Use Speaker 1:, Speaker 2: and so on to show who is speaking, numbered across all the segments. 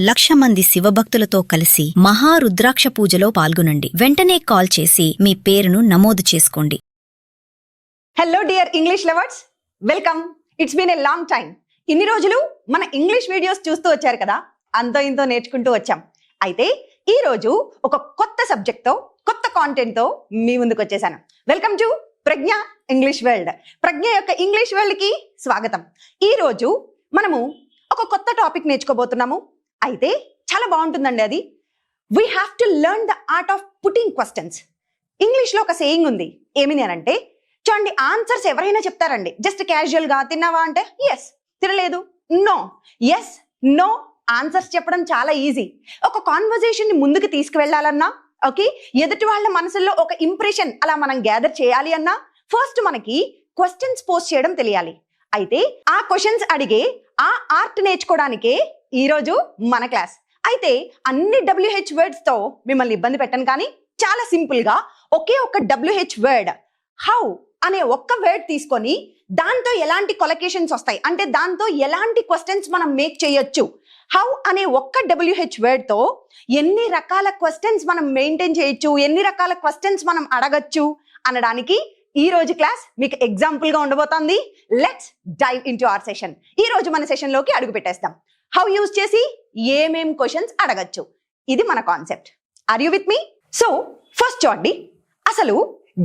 Speaker 1: 1,00,000 మంది శివభక్తులతో కలిసి మహారుద్రాక్ష పూజలో పాల్గొనండి. వెంటనే కాల్ చేసి మీ పేరును నమోదు చేసుకోండి.
Speaker 2: Hello dear English lovers, welcome. It's been a long time. ఇన్ని రోజులు మన ఇంగ్లీష్ వీడియోస్ చూస్తూ వచ్చారు కదా, అంతో ఇంతో నేర్చుకుంటూ వచ్చాం. అయితే ఈ రోజు ఒక కొత్త సబ్జెక్ట్ తో, కొత్త కాంటెంట్ తో మీ ముందుకు వచ్చేసాను. Welcome to Pragna English world. Pragna యొక్క ఇంగ్లీష్ వరల్డ్ కి స్వాగతం. ఈ రోజు మనము ఒక కొత్త టాపిక్ నేర్చుకోబోతున్నాము. అయితే చాలా బాగుంటుందండి అది. We have to learn the art of putting questions. ఇంగ్లీష్లో ఒక సేయింగ్ ఉంది. ఏమిని అంటే, చూడండి, ఆన్సర్స్ ఎవరైనా చెప్తారండి జస్ట్ క్యాజువల్ గా. తిన్నావా అంటే ఎస్, తినలేదు నో, ఎస్ నో. ఆన్సర్స్ చెప్పడం చాలా ఈజీ. ఒక కాన్వర్జేషన్ ని ముందుకు తీసుకువెళ్ళాలన్నా, ఓకే, ఎదుటి వాళ్ళ మనసుల్లో ఒక ఇంప్రెషన్ అలా మనం గ్యాదర్ చేయాలి అన్నా ఫస్ట్ మనకి క్వశ్చన్స్ పోస్ట్ చేయడం తెలియాలి. అయితే ఆ క్వశ్చన్స్ అడిగే ఆ ఆర్ట్ నేర్చుకోవడానికే ఈరోజు మన క్లాస్. అయితే అన్ని WH వర్డ్స్ తో మిమ్మల్ని ఇబ్బంది పెట్టను, కానీ చాలా సింపుల్ గా ఒకే ఒక WH వర్డ్ హౌ అనే ఒక్క వర్డ్ తీసుకొని దాంతో ఎలాంటి కొలకేషన్స్ వస్తాయి అంటే దాంతో ఎలాంటి క్వశ్చన్స్ మనం మేక్ చేయొచ్చు, హౌ అనే ఒక్క WH వర్డ్ తో ఎన్ని రకాల క్వశ్చన్స్ మనం మెయింటైన్ చేయొచ్చు, ఎన్ని రకాల క్వశ్చన్స్ మనం అడగచ్చు అనడానికి ఈ రోజు క్లాస్ మీకు ఎగ్జాంపుల్ గా ఉండబోతోంది. Let's dive into our session. ఈ రోజు మన సెషన్ లోకి అడుగు పెట్టేస్తాం. హౌ యూజ్ చేసి ఏమేం క్వశ్చన్స్ అడగచ్చు, ఇది మన concept. Are you with me? So first చూడండి, అసలు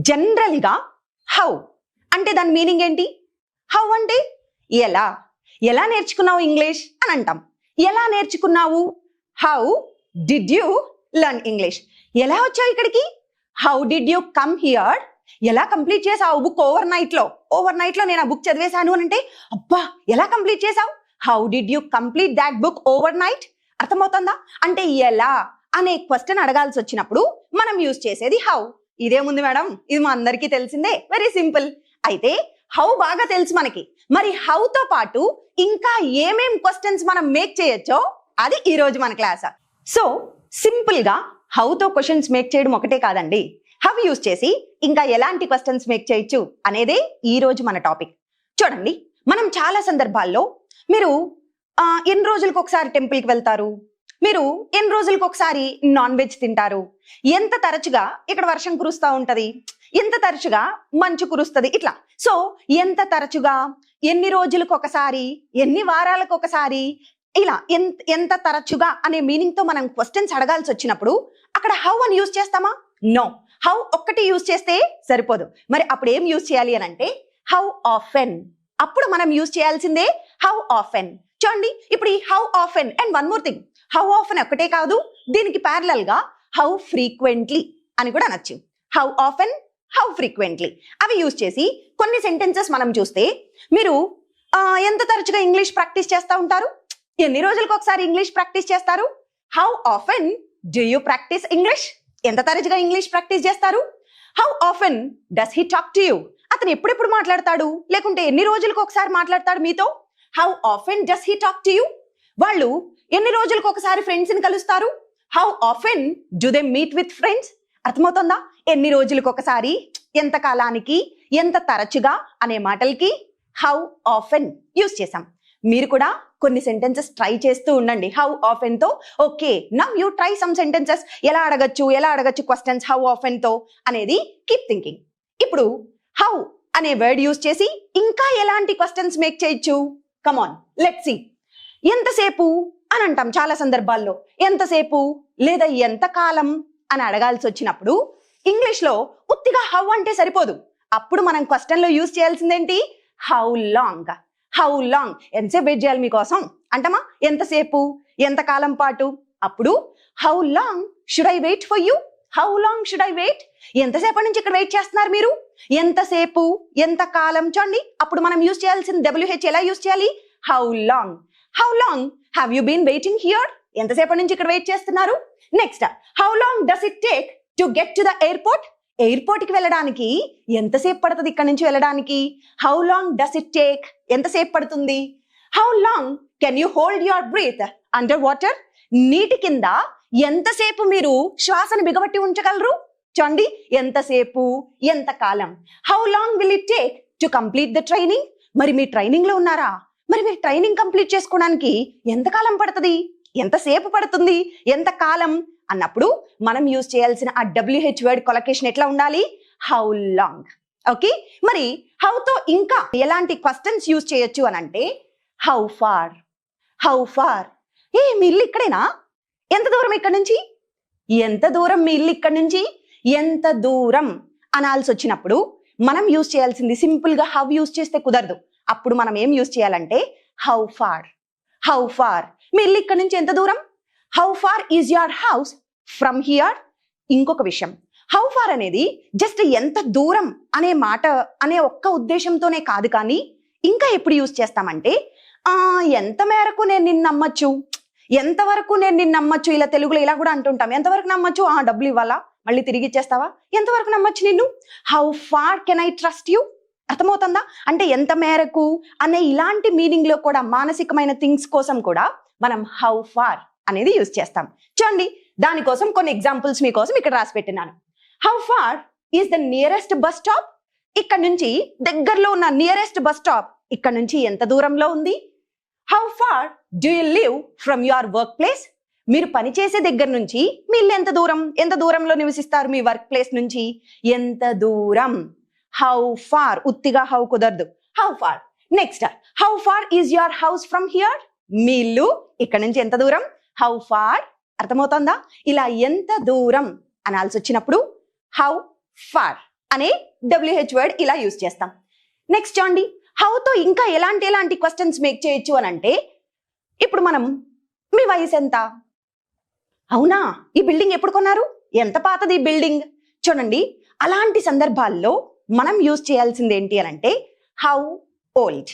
Speaker 2: జనరల్ గా హౌ అంటే దాని మీనింగ్ ఏంటి? హౌ అంటే ఎలా, ఎలా నేర్చుకున్నావు ఇంగ్లీష్ అని అంటాం. ఎలా నేర్చుకున్నావు? How did you learn English? ఎలా వచ్చావు ఇక్కడికి? How did you come here? ఎలా కంప్లీట్ చేసావు బుక్ ఓవర్ నైట్ లో నేను ఆ బుక్ చదివేశాను అని అంటే, అబ్బా ఎలా కంప్లీట్ చేసావు? How did you complete that book over night? అర్థమవుతుందా? అంటే ఎలా అనే క్వశ్చన్ అడగాల్సి వచ్చినప్పుడు మనం యూజ్ చేసేది హౌ. ఇదేముంది మేడం, ఇది మా అందరికీ తెలిసిందే, వెరీ సింపుల్. అయితే హౌ బాగా తెలుసు మనకి. మరి హౌ తో పాటు ఇంకా ఏమేం క్వశ్చన్స్ మనం మేక్ చేయొచ్చో అది ఈ రోజు మన క్లాస్. సో సింపుల్ గా హౌ తో క్వశ్చన్స్ మేక్ చేయడం ఒకటే కాదండి, హౌ యూజ్ చేసి ఇంకా ఎలాంటి క్వశ్చన్స్ మేక్ చేయొచ్చు అనేదే ఈ రోజు మన టాపిక్. చూడండి, మనం చాలా సందర్భాల్లో మీరు ఎన్ని రోజులకు ఒకసారి టెంపుల్కి వెళ్తారు, మీరు ఎన్ని రోజులకు ఒకసారి నాన్ వెజ్ తింటారు, ఎంత తరచుగా ఇక్కడ వర్షం కురుస్తూ ఉంటది, ఎంత తరచుగా మంచు కురుస్తుంది, ఇట్లా. సో ఎంత తరచుగా, ఎన్ని రోజులకు ఒకసారి, ఎన్ని వారాలకు ఒకసారి, ఇలా ఎంత తరచుగా అనే మీనింగ్ తో మనం క్వశ్చన్స్ అడగాల్సి వచ్చినప్పుడు అక్కడ హౌ అని యూజ్ చేస్తామా? నో. హౌ ఒక్కటి యూజ్ చేస్తే సరిపోదు. మరి అప్పుడు ఏం యూజ్ చేయాలి అని అంటే హౌ ఆఫెన్. అప్పుడు మనం యూజ్ చేయాల్సిందే హౌ ఆఫెన్. చూడండి, ఇప్పుడు ఈ how often and one more thing, how often ఒక్కటే కాదు, దీనికి ప్యారలల్ గా హౌ ఫ్రీక్వెంట్లీ అని కూడా అనొచ్చు. హౌ ఆఫెన్, హౌ ఫ్రీక్వెంట్లీ అవి యూజ్ చేసి కొన్ని సెంటెన్సెస్ మనం చూస్తే, మీరు ఎంత తరచుగా ఇంగ్లీష్ ప్రాక్టీస్ చేస్తూ ఉంటారు, ఎన్ని రోజులకు ఒకసారి ఇంగ్లీష్ ప్రాక్టీస్ చేస్తారు? How often do you practice English? ఎంత తరచుగా ఇంగ్లీష్ ప్రాక్టీస్ చేస్తారు? How often does he talk to you? అతను ఎప్పుడెప్పుడు మాట్లాడతాడు, లేకుంటే ఎన్ని రోజులకు ఒకసారి మాట్లాడతాడు మీతో? How often does he talk to you? వాళ్ళు ఎన్ని రోజులకు ఒకసారి ఫ్రెండ్స్ ని కలుస్తారు? How often do they meet with friends? అర్థమవుతుందా? ఎన్ని రోజులకు ఒకసారి, ఎంత కాలానికి, ఎంత తరచుగా అనే మాటలకి హౌ ఆఫెన్ యూజ్ చేసాం. మీరు కూడా కొన్ని సెంటెన్సెస్ ట్రై చేస్తూ ఉండండి హౌ ఆఫెన్ తో. Okay, now you try some sentences. ఎలా అడగచ్చు క్వశ్చన్స్ హౌ ఆఫెన్ తో అనేది కీప్ థింకింగ్. ఇప్పుడు హౌ అనే వర్డ్ యూజ్ చేసి ఇంకా ఎలాంటి క్వశ్చన్స్ మేక్ చేయొచ్చు? Come on let's see. ఎంతసేపు అని అంటాం చాలా సందర్భాల్లో. ఎంతసేపు లేదా ఎంత కాలం అని అడగాల్సి వచ్చినప్పుడు ఇంగ్లీష్ లో ఉత్తిగా హౌ అంటే సరిపోదు. అప్పుడు మనం క్వశ్చన్ లో యూజ్ చేయాల్సిందేంటి? How long. హౌ లాంగ్, ఎంతసేపు వెయిట్ చేయాలి మీకోసం అంటమా? ఎంతసేపు, ఎంత కాలం పాటు. అప్పుడు how long should I wait for you? How long should I wait? ఎంతసేపటి నుంచి ఇక్కడ వెయిట్ చేస్తున్నారు మీరు? ఎంతసేపు, ఎంత కాలం. చూడండి, అప్పుడు మనం యూజ్ చేయాల్సిన WH ఎలా యూజ్ చేయాలి? How long. How long have you been waiting here? ఎంతసేపటి నుంచి ఇక్కడ వెయిట్ చేస్తున్నారు? Next, how long does it take to get to the airport? Airport కి వెళ్ళడానికి ఎంతసేపు పడుతుంది ఇక్కడ నుంచి వెళ్ళడానికి? How long does it take? ఎంతసేపు పడుతుంది? How long can you hold your breath under water? నీటి కింద ఎంతసేపు మీరు శ్వాసను బిగబట్టి ఉంచగలరు? చూడండి, ఎంతసేపు, ఎంత కాలం. How long will it take to complete the training? మరి మీ ట్రైనింగ్ లో ఉన్నారా? మరి మీరు ట్రైనింగ్ కంప్లీట్ చేసుకోవడానికి ఎంతకాలం పడుతుంది? ఎంతసేపు పడుతుంది, ఎంత కాలం అన్నప్పుడు మనం యూజ్ చేయాల్సిన ఆ WH వర్డ్ కొలొకేషన్ ఎట్లా ఉండాలి, హౌ లాంగ్. ఓకే, మరి హౌతో ఇంకా ఎలాంటి క్వశ్చన్స్ యూజ్ చేయొచ్చు అని అంటే హౌ ఫార్. హౌ ఫార్, మీ ఇల్లు ఇక్కడేనా, ఎంత దూరం ఇక్కడ నుంచి, ఎంత దూరం మీ ఇల్లు ఇక్కడ నుంచి, ఎంత దూరం అనాల్సి వచ్చినప్పుడు మనం యూజ్ చేయాల్సింది సింపుల్ గా హౌ యూజ్ చేస్తే కుదరదు. అప్పుడు మనం ఏం యూజ్ చేయాలంటే హౌ ఫార్. హౌ ఫార్, మీ ఇల్లు ఇక్కడ నుంచి ఎంత దూరం, how far is your house from here. ఇంకొక విషయం, హౌ ఫార్ అనేది జస్ట్ ఎంత దూరం అనే మాట అనే ఒక్క ఉద్దేశంతోనే కాదు, కానీ ఇంకా ఎప్పుడు యూజ్ చేస్తామంటే ఎంత మేరకు నేను నిన్ను నమ్మచ్చు, ఎంతవరకు నేను నిన్ను నమ్మచ్చు, ఇలా తెలుగులో ఇలా కూడా అంటుంటాం. ఎంతవరకు నమ్మచ్చు, డబ్బులు ఇవ్వాలా, మళ్ళీ తిరిగి ఇచ్చేస్తావా, ఎంతవరకు నమ్మచ్చు నిన్ను, how far can I trust you. అర్థమవుతుందా, అంటే ఎంత మేరకు అనే ఇలాంటి మీనింగ్ లో కూడా మానసికమైన థింగ్స్ కోసం కూడా మనం హౌ ఫార్ అనేది యూజ్ చేస్తాం. చూడండి, దానికోసం కొన్ని ఎగ్జాంపుల్స్ మీకోసం ఇక్కడ రాసి పెట్టినాను. How far is the nearest bus stop. ఇక్కడ నుంచి దగ్గరలో ఉన్న నియరెస్ట్ బస్ స్టాప్ ఇక్కడ నుంచి ఎంత దూరంలో ఉంది. How far do you live from your work place. మీరు పనిచేసే దగ్గర నుంచి మీ ఇల్లు ఎంత దూరం, ఎంత దూరంలో నివసిస్తారు మీ వర్క్ ప్లేస్ నుంచి, ఎంత దూరం. హౌ ఫార్, ఉత్తిగా హౌ కుదరదు, how far. Next, how far is your house from here. మీ ఇల్లు ఇక్కడ నుంచి ఎంత దూరం, హౌ ఫార్. అర్థమవుతుందా, ఇలా ఎంత దూరం అనాల్సి వచ్చినప్పుడు హౌ ఫార్ అనే WH వర్డ్ ఇలా యూజ్ చేస్తాం. నెక్స్ట్ చూడండి, హౌతో ఇంకా ఎలాంటి క్వశ్చన్స్ మేక్ చేయొచ్చు అని అంటే, ఇప్పుడు మనం మీ వయసు ఎంత, అవునా ఈ బిల్డింగ్ ఎప్పుడు కొన్నారు, ఎంత పాతది ఈ బిల్డింగ్. చూడండి, అలాంటి సందర్భాల్లో మనం యూజ్ చేయాల్సింది ఏంటి అని అంటే హౌ ఓల్డ్.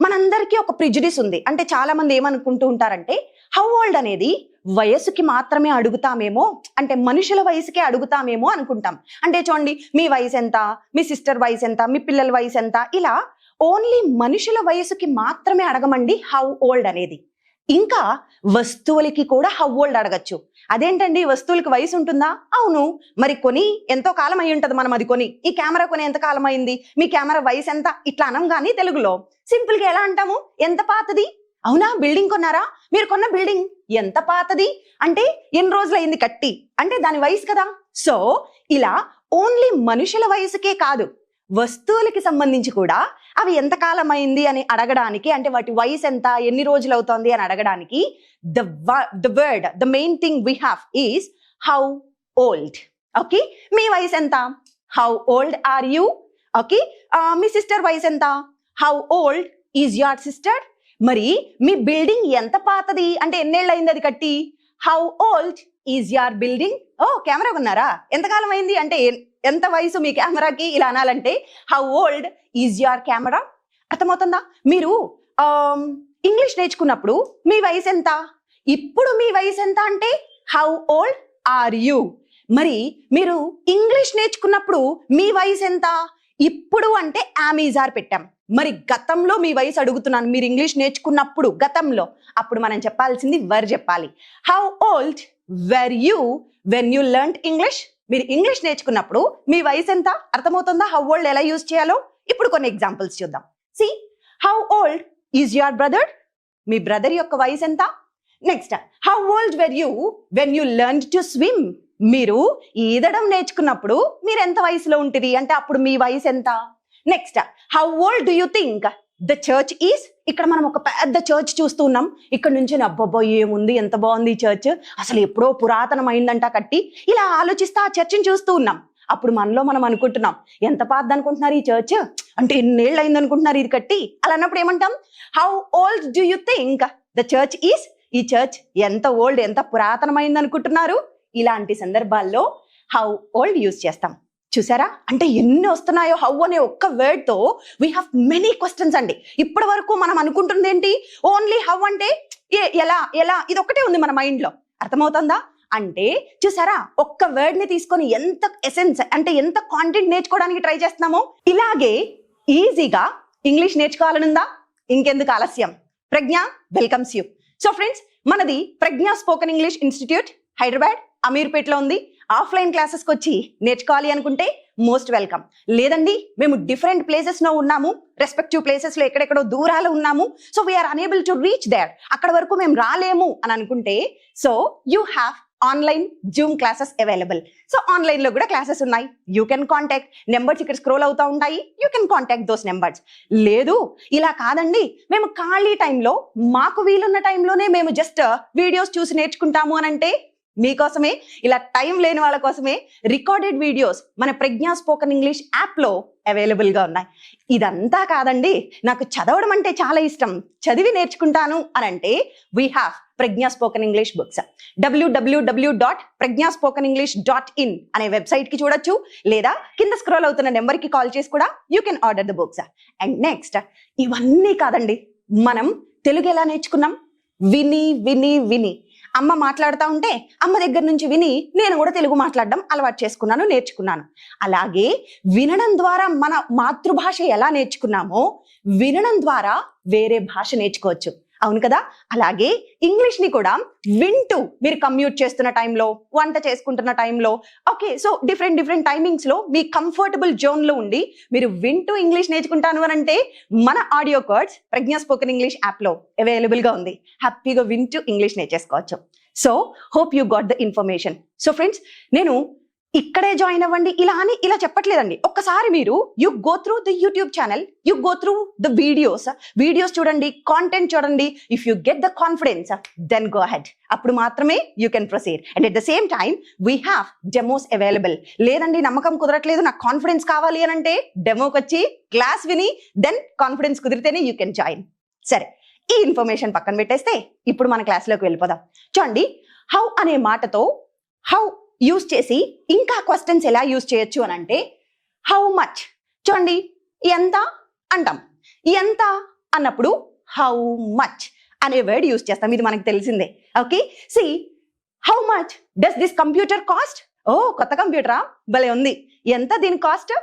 Speaker 2: మనందరికీ ఒక ప్రిజుడిస్ ఉంది, అంటే చాలా మంది ఏమనుకుంటూ ఉంటారంటే హౌ ఓల్డ్ అనేది వయసుకి మాత్రమే అడుగుతామేమో, అంటే మనుషుల వయసుకే అడుగుతామేమో అనుకుంటాం. అంటే చూడండి, మీ వయసు ఎంత, మీ సిస్టర్ వయసు ఎంత, మీ పిల్లల వయసు ఎంత, ఇలా ఓన్లీ మనుషుల వయసుకి మాత్రమే అడగమండి హౌ ఓల్డ్ అనేది. ఇంకా వస్తువులకి కూడా హౌ ఓల్డ్ అడగచ్చు. అదేంటండి, వస్తువులకి వయసు ఉంటుందా, అవును, మరి కొని ఎంతో కాలం అయి ఉంటది, మనం అది కొని, ఈ కెమెరా కొని ఎంత కాలం అయింది, మీ కెమెరా వయసు ఎంత, ఇట్లా అనం. కానీ తెలుగులో సింపుల్ గా ఎలా అంటాము, ఎంత పాతది, అవునా బిల్డింగ్ కొన్నారా, మీరు కొన్న బిల్డింగ్ ఎంత పాతది, అంటే ఎన్ని రోజులు అయింది కట్టి, అంటే దాని వయసు కదా. సో ఇలా ఓన్లీ మనుషుల వయసుకే కాదు, వస్తువులకి సంబంధించి కూడా అవి ఎంత కాలం అయింది అని అడగడానికి, అంటే వాటి వయసు ఎంత, ఎన్ని రోజులు అవుతోంది అని అడగడానికి the main thing we have is how old. Okay, మీ వయసు ఎంత, how old are you. Okay, మీ సిస్టర్ వయసు ఎంత, how old is your sister. మరి మీ బిల్డింగ్ ఎంత పాతది, అంటే ఎన్నేళ్ళు అయింది అది కట్టి, how old is your building. Camera కొన్నారా, ఎంతకాలం అయింది, అంటే ఎంత వయసు మీ కెమెరాకి, ఇలా అనాలంటే how old is your camera. అర్థమవుతుందా, మీరు ఇంగ్లీష్ నేర్చుకున్నప్పుడు మీ వయసు ఎంత, ఇప్పుడు మీ వయసు ఎంత అంటే హౌ ఓల్డ్ ఆర్ యూ. మరి మీరు ఇంగ్లీష్ నేర్చుకున్నప్పుడు మీ వయసు ఎంత, ఇప్పుడు అంటే ఆర్ పెట్టాం. మరి గతంలో మీ వయసు అడుగుతున్నాను, మీరు ఇంగ్లీష్ నేర్చుకున్నప్పుడు గతంలో, అప్పుడు మనం చెప్పాల్సింది వర్ చెప్పాలి. How old were you when you learned English. మీరు ఇంగ్లీష్ నేర్చుకున్నప్పుడు మీ వయసు ఎంత. అర్థమవుతుందా హౌ ఓల్డ్ ఎలా యూజ్ చేయాలో. ఇప్పుడు కొన్ని ఎగ్జాంపుల్స్ చూద్దాం. See, how old is your brother. మీ బ్రదర్ యొక్క వయసు ఎంత. Next, how old were you when you learned to swim. మీరు ఈదడం నేర్చుకున్నప్పుడు మీరు ఎంత వయసులో ఉంటుంది, అంటే అప్పుడు మీ వయసు ఎంత. Next, how old do you think the church is. ఇక్కడ మనం ఒక పెద్ద చర్చ్ చూస్తున్నాం, ఇక్కడ నుంచి అబ్బబ్బో ఏముంది, ఎంత బాగుంది ఈ చర్చ్, అసలు ఎప్పుడో పురాతనమైందంట కట్టి, ఇలా ఆలోచిస్తూ ఆ చర్చిని చూస్తూ ఉన్నాం. అప్పుడు మనలో మనం అనుకుంటున్నాం, ఎంత పాతది అనుకుంటున్నారు ఈ చర్చ్, అంటే ఎన్నేళ్ళు అయింది అనుకుంటున్నారు ఇది కట్టి. అలా అన్నప్పుడు ఏమంటాం, how old do you think the church is. ఈ చర్చ్ ఎంత ఓల్డ్, ఎంత పురాతనమైంది అనుకుంటున్నారు. ఇలాంటి సందర్భాల్లో హౌ ఓల్డ్ యూజ్ చేస్తాం. చూసారా, అంటే ఎన్ని వస్తున్నాయో. హౌ అనే ఒక్క వర్డ్ తో వీ హ్యావ్ మెనీ క్వశ్చన్స్ అండి. ఇప్పటి వరకు మనం అనుకుంటుంది ఏంటి, ఓన్లీ హౌ అంటే ఎలా ఎలా, ఇది ఒక్కటే ఉంది మన మైండ్ లో. అర్థమవుతుందా, అంటే చూసారా, ఒక్క వర్డ్ ని తీసుకొని ఎంత ఎసెన్స్, అంటే ఎంత కాంటెంట్ నేర్చుకోవడానికి ట్రై చేస్తున్నామో. ఇలాగే ఈజీగా ఇంగ్లీష్ నేర్చుకోవాలనుందా, ఇంకెందుకు ఆలస్యం, ప్రజ్ఞ వెల్కమ్స్ యూ. సో ఫ్రెండ్స్, మనది ప్రజ్ఞ స్పోకెన్ ఇంగ్లీష్ ఇన్స్టిట్యూట్ హైదరాబాద్ అమీర్పేటలో ఉంది. ఆఫ్లైన్ క్లాసెస్కి వచ్చి నేర్చుకోవాలి అనుకుంటే మోస్ట్ వెల్కమ్. లేదండి మేము డిఫరెంట్ ప్లేసెస్లో ఉన్నాము, రెస్పెక్టివ్ ప్లేసెస్లో ఎక్కడెక్కడో దూరాలు ఉన్నాము, so we are unable to reach there, అక్కడ వరకు మేము రాలేము అని అనుకుంటే, so you have online Zoom classes available. So online లో కూడా క్లాసెస్ ఉన్నాయి. యూ కెన్ కాంటాక్ట్, నెంబర్స్ ఇక్కడ స్క్రోల్ అవుతా ఉంటాయి, you can contact those numbers. లేదు ఇలా కాదండి మేము ఖాళీ టైంలో మాకు వీలున్న టైంలోనే మేము జస్ట్ వీడియోస్ చూసి నేర్చుకుంటాము అని అంటే, మీకోసమే, ఇలా టైం లేని వాళ్ళ కోసమే రికార్డెడ్ వీడియోస్ మన ప్రజ్ఞా స్పోకెన్ ఇంగ్లీష్ యాప్లో అవైలబుల్గా ఉన్నాయి. ఇదంతా కాదండి నాకు చదవడం అంటే చాలా ఇష్టం, చదివి నేర్చుకుంటాను అని అంటే, we have Prajna spoken English books. www.prajnaspokenenglish.in అనే వెబ్సైట్కి చూడొచ్చు, లేదా కింద స్క్రోల్ అవుతున్న నెంబర్కి కాల్ చేసి కూడా you can order the books. And next, ఇవన్నీ కాదండి, మనం తెలుగు ఎలా నేర్చుకున్నాం? విని విని విని. అమ్మ మాట్లాడుతూ ఉంటే అమ్మ దగ్గర నుంచి విని నేను కూడా తెలుగు మాట్లాడడం అలవాటు చేసుకున్నాను, నేర్చుకున్నాను. అలాగే వినడం ద్వారా మన మాతృభాష ఎలా నేర్చుకున్నామో వినడం ద్వారా వేరే భాష నేర్చుకోవచ్చు. అవును కదా? అలాగే ఇంగ్లీష్ ని కూడా వింటూ, మీరు కమ్యూట్ చేస్తున్న టైంలో, వంట చేసుకుంటున్న టైంలో, ఓకే, సో డిఫరెంట్ టైమింగ్స్ లో మీ కంఫర్టబుల్ జోన్ లో ఉండి మీరు వింటూ ఇంగ్లీష్ నేర్చుకుంటాను అని అంటే, మన audio cards Pragna spoken English app లో అవైలబుల్ గా ఉంది. హ్యాపీగా వింటూ ఇంగ్లీష్ నేర్చేసుకోవచ్చు. So hope you got the information. So friends, నేను ఇక్కడే జాయిన్ అవ్వండి ఇలా చెప్పట్లేదండి. ఒక్కసారి మీరు you go through the YouTube channel, you go through the videos చూడండి, కాంటెంట్ చూడండి. If you get the confidence, then go ahead. అప్పుడు మాత్రమే you can proceed. And at the same time we have demos available. లేదండి నమ్మకం కుదరట్లేదు, నాకు confidence కావాలి అని అంటే, డెమోకి వచ్చి క్లాస్ విని దెన్ కాన్ఫిడెన్స్ కుదిరితేనే యూ కెన్ జాయిన్. సరే, ఈ ఇన్ఫర్మేషన్ పక్కన పెట్టేస్తే ఇప్పుడు మన క్లాస్లోకి వెళ్ళిపోదాం. చూడండి, హౌ అనే మాటతో హౌ యూజ్ చేసి ఇంకా క్వశ్చన్స్ ఎలా యూజ్ చేయొచ్చు అని అంటే, హౌ మచ్. చూడండి, ఎంత అంటాం, ఎంత అన్నప్పుడు హౌ మచ్ అనే వర్డ్ యూజ్ చేస్తాం, ఇది మనకు తెలిసిందే. Okay, see how much does this computer cost? ఓ, కొత్త కంప్యూటరా, భలే ఉంది, ఎంత దీని కాస్ట్,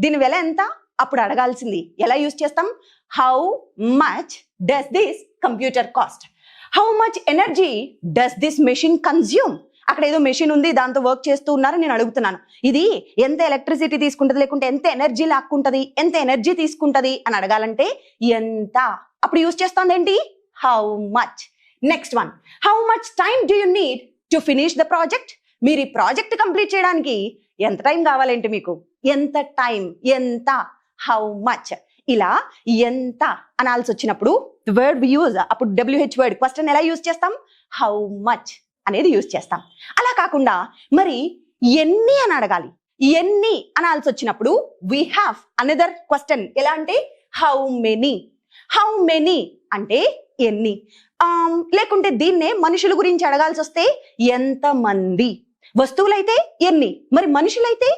Speaker 2: దీని వెల ఎంత? అప్పుడు అడగాల్సింది ఎలా యూజ్ చేస్తాం? How much does this computer cost? How much energy does this machine consume? అక్కడ ఏదో మెషిన్ ఉంది, దాంతో వర్క్ చేస్తూ ఉన్నారు, నేను అడుగుతున్నాను ఇది ఎంత ఎలక్ట్రిసిటీ తీసుకుంటది, లేకుంటే ఎంత ఎనర్జీ లాక్కుంటది, ఎంత ఎనర్జీ తీసుకుంటది అని అడగాలంటే ఎంత, అప్పుడు యూజ్ చేస్తుంది ఏంటి? How much. Next one, how much time do you need to finish the project? మీరు ఈ ప్రాజెక్ట్ కంప్లీట్ చేయడానికి ఎంత టైం కావాలంటే మీకు, ఎంత టైం, ఎంత, హౌ మచ్. ఇలా ఎంత అనాల్సి వచ్చినప్పుడు వర్డ్ వి యూజ్, అప్పుడు WH వర్డ్ క్వశ్చన్ ఎలా యూజ్ చేస్తాం? హౌ మచ్ అనేది యూజ్ చేస్తాం. అలా కాకుండా మరి ఎన్ని అని అడగాలి, ఎన్ని అనాల్సి వచ్చినప్పుడు వీ హ్యావ్ అనదర్ క్వశ్చన్. ఎలా అంటే హౌ మెనీ. హౌ మెనీ అంటే ఎన్ని. లేకుంటే దీన్నే మనుషుల గురించి అడగాల్సి వస్తే ఎంత మంది. వస్తువులైతే ఎన్ని, మరి మనుషులైతే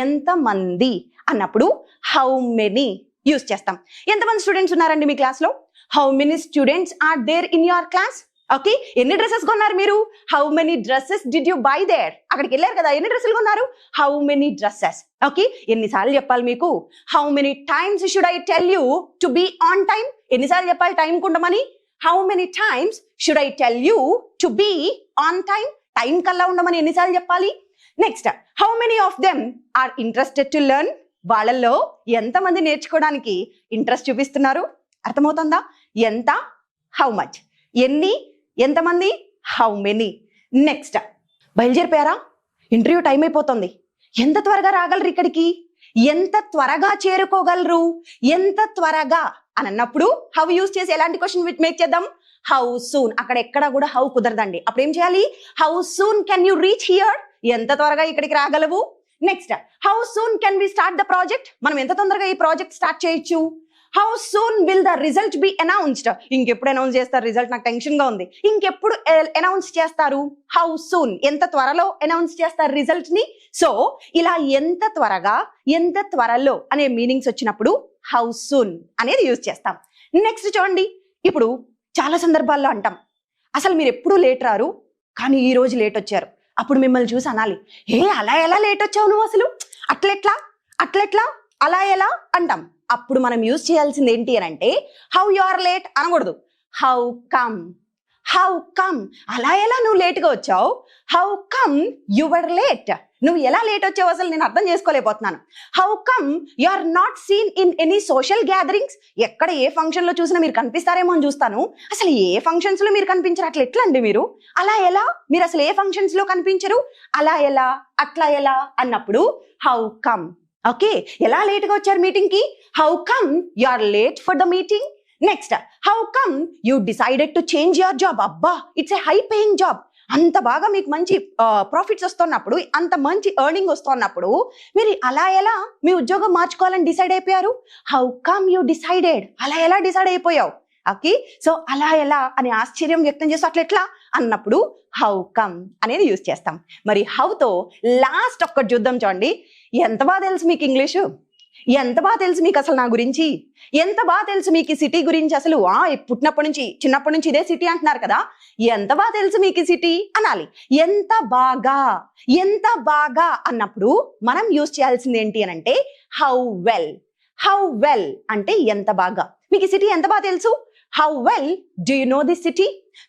Speaker 2: ఎంత మంది అన్నప్పుడు హౌ మెనీ యూజ్ చేస్తాం. ఎంతమంది స్టూడెంట్స్ ఉన్నారండి మీ క్లాస్లో? How many students are there in your class? Okay, ఎన్ని డ్రెస్సెస్ కొన్నారు మీరు? How many dresses did you buy there? అక్కడికి వెళ్ళారు కదా, ఎన్ని డ్రెస్సులు కొన్నారు? How many dresses. ఓకే, ఎన్నిసార్లు చెప్పాలి మీకు? How many times should I tell you to be on time? ఎన్నిసార్లు చెప్పాలి టైం ఉండమని? How many times should I tell you to be on time? Time కల్లా ఉండమని ఎన్నిసార్లు చెప్పాలి? Next, how many of them are interested to learn? వాళ్ళల్లో ఎంతమంది నేర్చుకోవడానికి ఇంట్రెస్ట్ చూపిస్తున్నారు? అర్థమవుతుందా? ఎంత, హౌ మచ్. ఎన్ని, ఎంతమంది, హౌ మెనీ. నెక్స్ట్, బయలుదేరిపోయారా? ఇంటర్వ్యూ టైం అయిపోతుంది. ఎంత త్వరగా రాగలరు ఇక్కడికి? ఎంత త్వరగా చేరుకోగలరు? ఎంత త్వరగా అని అన్నప్పుడు హౌ యూజ్ చేసి ఎలాంటి క్వశ్చన్ మేక్ చేద్దాం? How soon. అక్కడ ఎక్కడ కూడా హౌ కుదరదండి, అప్పుడు ఏం చేయాలి? How soon can you reach here? ఎంత త్వరగా ఇక్కడికి రాగలవు? Next, how soon can we start the project? మనం ఎంత తొందరగా ఈ ప్రాజెక్ట్ స్టార్ట్ చేయొచ్చు? How soon will the result be announced? ఇంకెప్పుడు అనౌన్స్ చేస్తారు రిజల్ట్? నాకు టెన్షన్ గా ఉంది. ఇంకెప్పుడు అనౌన్స్ చేస్తారు? How soon. ఎంత త్వరలో అనౌన్స్ చేస్తారు రిజల్ట్ ని? సో ఇలా ఎంత త్వరగా, ఎంత త్వరలో అనే మీనింగ్స్ వచ్చినప్పుడు హౌ సూన్ అనేది యూజ్ చేస్తాం. నెక్స్ట్ చూడండి, ఇప్పుడు చాలా సందర్భాల్లో అంటాం, అసలు మీరు ఎప్పుడూ లేట్ రారు కానీ ఈ రోజు లేట్ వచ్చారు. అప్పుడు మిమ్మల్ని చూసి అనాలి, ఏ అలా ఎలా లేట్ వచ్చావు నువ్వు, అసలు అట్లెట్లా అలా ఎలా అంటాం. అప్పుడు మనం యూజ్ చేయాల్సింది ఏంటి అని అంటే, హౌ యు ఆర్ లేట్ అనకూడదు, హౌ కమ్. హౌ కమ్, అలా ఎలా నువ్వు లేట్గా వచ్చావు? How come you were late? నువ్వు ఎలా లేట్ వచ్చావు అసలు నేను అర్థం చేసుకోలేకపోతున్నాను. How come you are not seen in any social gatherings? ఎక్కడ ఏ ఫంక్షన్ లో చూసినా మీరు కనిపిస్తారేమో అని చూస్తాను, అసలు ఏ ఫంక్షన్స్ లో మీరు కనిపించరు, అట్లా ఎట్లా అండి మీరు? అలా ఎలా? మీరు అసలు ఏ ఫంక్షన్స్ లో కనిపించరు, అలా ఎలా, అట్లా ఎలా అన్నప్పుడు హౌ కమ్. ఓకే, ఎలా లేట్ గా వచ్చారు మీటింగ్ కి? How come you are late for the meeting. Next, how come you decided to change your job? అబ్బా, it's a high paying job. అంత బాగా మీకు మంచి ప్రాఫిట్స్ వస్తున్నప్పుడు, అంత మంచి ఎర్నింగ్ వస్తున్నప్పుడు మీరు అలా ఎలా మీ ఉద్యోగం మార్చుకోవాలని డిసైడ్ అయిపోయారు? How come you decided? అలా ఎలా డిసైడ్ అయిపోయావు? ఓకే, సో అలా ఎలా అని ఆశ్చర్యం వ్యక్తం చేస్తూ అట్లా ఎట్లా అన్నప్పుడు హౌ కమ్ అనేది యూజ్ చేస్తాం. మరి హౌతో లాస్ట్ ఒక్కటి చూద్దాం. చూడండి, ఎంత బాగా తెలుసు మీకు ఇంగ్లీషు, ఎంత బాగా తెలుసు మీకు అసలు నా గురించి, ఎంత బాగా తెలుసు మీకు ఈ సిటీ గురించి. అసలు పుట్టినప్పటి నుంచి చిన్నప్పటి నుంచి ఇదే సిటీ అంటున్నారు కదా, ఎంత బాగా తెలుసు మీకు ఈ సిటీ అనాలి. ఎంత బాగా, ఎంత బాగా అన్నప్పుడు మనం యూజ్ చేయాల్సింది ఏంటి అని అంటే హౌ వెల్. హౌ వెల్ అంటే ఎంత బాగా. మీకు ఈ సిటీ ఎంత బాగా తెలుసు? How well do you know this city?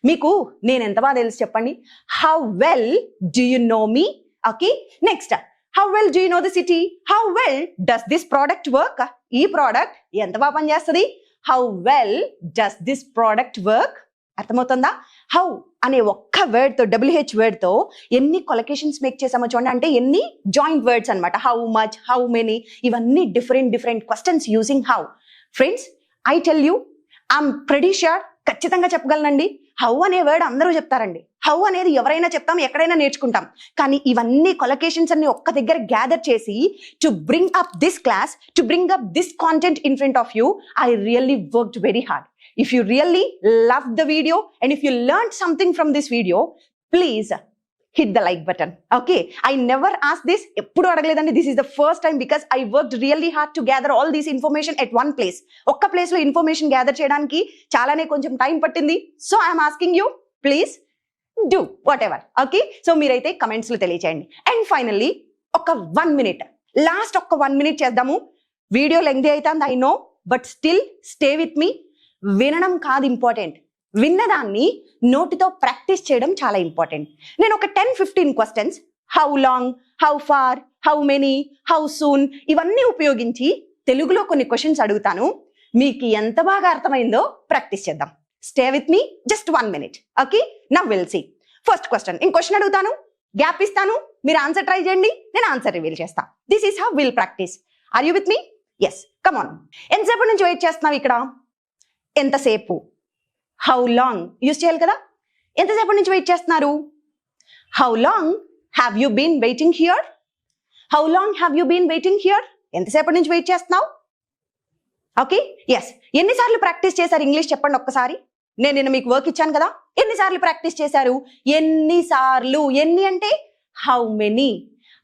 Speaker 2: మీకు నేను ఎంత బాగా తెలుసు చెప్పండి? How well do you know me? Okay, next, how well do you know the city? How well does this product work? ఈ ప్రోడక్ట్ ఎంత బాగా పనిచేస్తుంది? How well does this product work? అర్థమవుతుందా? హౌ అనే ఒక్క వర్డ్ తో, WH వర్డ్ తో ఎన్ని కొలొకేషన్స్ మేక్ చేసామో చూడండి. అంటే ఎన్ని జాయింట్ వర్డ్స్ అన్నమాట. హౌ మచ్, హౌ మెనీ, ఇవన్నీ different questions using how. Friends, I tell you, I'm pretty sure, ఖచ్చితంగా చెప్పగలనండి. హౌ అనే వర్డ్ అందరూ చెప్తారండి. హౌ అనేది ఎవరైనా చెప్తాం, ఎక్కడైనా నేర్చుకుంటాం. కానీ ఇవన్నీ కొలొకేషన్స్ అన్ని ఒక్క దగ్గర గ్యాదర్ చేసి to bring up this class, to bring up this content in front of you, I really worked very hard. If you really loved the video and if you learned something from this video, please hit the like button. Okay, I never asked this, eppudu adagaledandi. This is the first time because I worked really hard to gather all this information at one place. Okka place lo information gather cheyadaniki chalane koncham time pattindi. So I am asking you, please do whatever. Okay, so meeraithe comments lo teliyacheyandi. And finally, oka 1 minute, last oka 1 minute chedamu. Video lengthy aitandi, I know, but still stay with me. వినడం కాదు important, విన్నదాన్ని నోటితో practice చేయడం చాలా important. నేను ఒక 10-15 questions, how long, how far, how many, how soon, ఇవన్నీ ఉపయోగించి తెలుగులో కొన్ని క్వశ్చన్స్ అడుగుతాను. మీకు ఎంత బాగా అర్థమైందో ప్రాక్టీస్ చేద్దాం. Stay with me just 1 minute. Okay, now will see. First question, ఇంకో క్వశ్చన్ అడుగుతాను, గ్యాప్ ఇస్తాను, మీరు ఆన్సర్ ట్రై చేయండి, నేను ఆన్సర్ రివీల్ చేస్తా. This is how will practice. Are you with me? Yes, come on. ఎంతసేపు నుంచి వెయిట్ చేస్తున్నావు ఇక్కడ? ఎంతసేపు. హౌ లాంగ్ యూజ్ చేయాలి కదా. ఎంతసేపు నుంచి వెయిట్ చేస్తున్నారు? How long have you been waiting here? How long have you been waiting here? ఎంతసేపు నుంచి వెయిట్ చేస్తున్నావు? Okay, yes. ఎన్నిసార్లు ప్రాక్టీస్ చేశారు ఇంగ్లీష్ చెప్పండి ఒక్కసారి. నేను నిన్న మీకు వర్క్ ఇచ్చాను కదా, ఎన్నిసార్లు ప్రాక్టీస్ చేశారు? ఎన్నిసార్లు, ఎన్ని అంటే how many.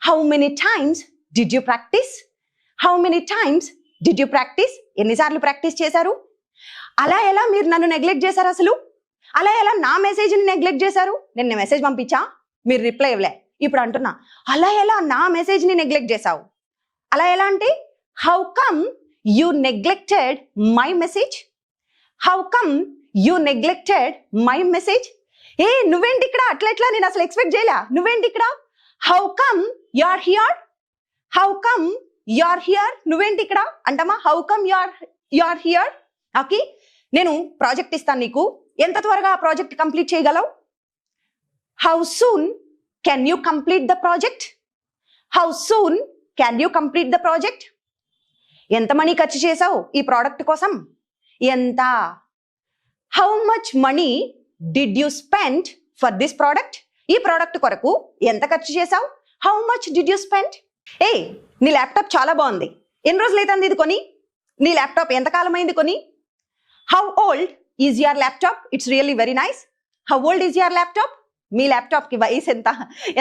Speaker 2: How many times did you practice? How many times did you practice? ఎన్నిసార్లు ప్రాక్టీస్ చేశారు? అలా ఎలా మీరు నన్ను నెగ్లెక్ట్ చేశారు అసలు? అలా ఎలా నా మెసేజ్ని నెగ్లెక్ట్ చేశారు? నేను మెసేజ్ పంపించా, మీరు రిప్లై ఇవ్వలే. ఇప్పుడు అంటున్నా, అలా ఎలా నా మెసేజ్ని నెగ్లెక్ట్ చేశావు? అలా ఎలా అంటే how come you neglected my message? How come you neglected my message? ఏ నువ్వేంటి ఇక్కడ? అట్లా నేను అసలు ఎక్స్పెక్ట్ చేయలే. నువ్వేంటి ఇక్కడ? How come you are here? How come you are here? నువ్వేంటి ఇక్కడ అంటమా? How come you are here? Okay, నేను ప్రాజెక్ట్ ఇస్తాను నీకు, ఎంత త్వరగా ఆ ప్రాజెక్ట్ కంప్లీట్ చేయగలవు? How soon can you complete the project? How soon can you complete the project? ఎంత మనీ ఖర్చు చేసావు ఈ ప్రోడక్ట్ కోసం? ఎంత? How much money did you spend for this product? ఈ ప్రోడక్ట్ కొరకు ఎంత ఖర్చు చేసావు? How much did you spend? ఏ నీ ల్యాప్టాప్ చాలా బాగుంది, ఎన్ని రోజులు అవుతుంది ఇది కొని? నీ ల్యాప్టాప్ ఎంతకాలం అయింది కొని? How old is your laptop? It's really very nice. How old is your laptop? Me laptop కి వయసు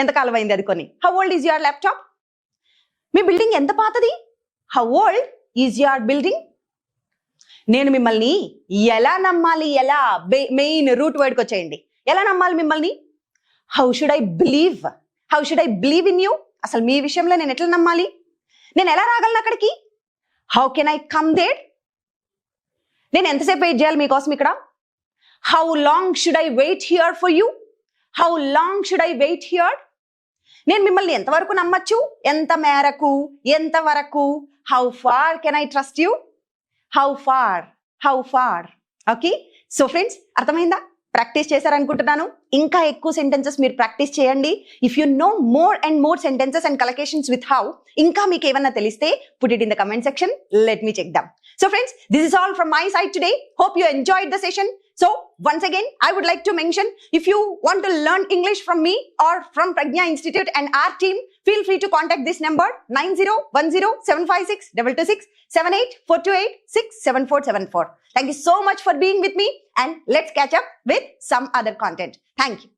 Speaker 2: ఎంతకాలం అయింది అది కొని? How old is your laptop? Me building ఎంత పాతది? How old is your building? నేను మిమ్మల్ని ఎలా నమ్మాలి? ఎలా? మెయిన్ రూట్ వర్డ్కి వచ్చేయండి. ఎలా నమ్మాలి మిమ్మల్ని? How should I believe? How should I believe in you? అసలు మీ విషయంలో నేను ఎట్లా నమ్మాలి? నేను ఎలా రాగలను అక్కడికి? How can I come there? నేను ఎంతసేపు వెయిట్ చేయాలి మీకోసం ఇక్కడ? How long should I wait here for you? How long should I wait here? నేను మిమ్మల్ని ఎంతవరకు నమ్మచ్చు, ఎంత మేరకు, ఎంతవరకు, how far can I trust you, how far. Okay, so friends అర్థమైందా? ప్రాక్టీస్ చేశారనుకుంటున్నాను. ఇంకా ఎక్కువ సెంటెన్సెస్ మీరు ప్రాక్టీస్ చేయండి. If you know more and more sentences and collections with how, ఇంకా మీకు ఏమన్నా తెలిస్తే put it in the comment section. Let me check them. So friends, this is all from my side today. Hope you enjoyed the session. So once again, I would like to mention, if you want to learn English from me or from Pragya Institute and our team, feel free to contact this number 901075678428674774. Thank you so much for being with me, and let's catch up with some other content. Thank you.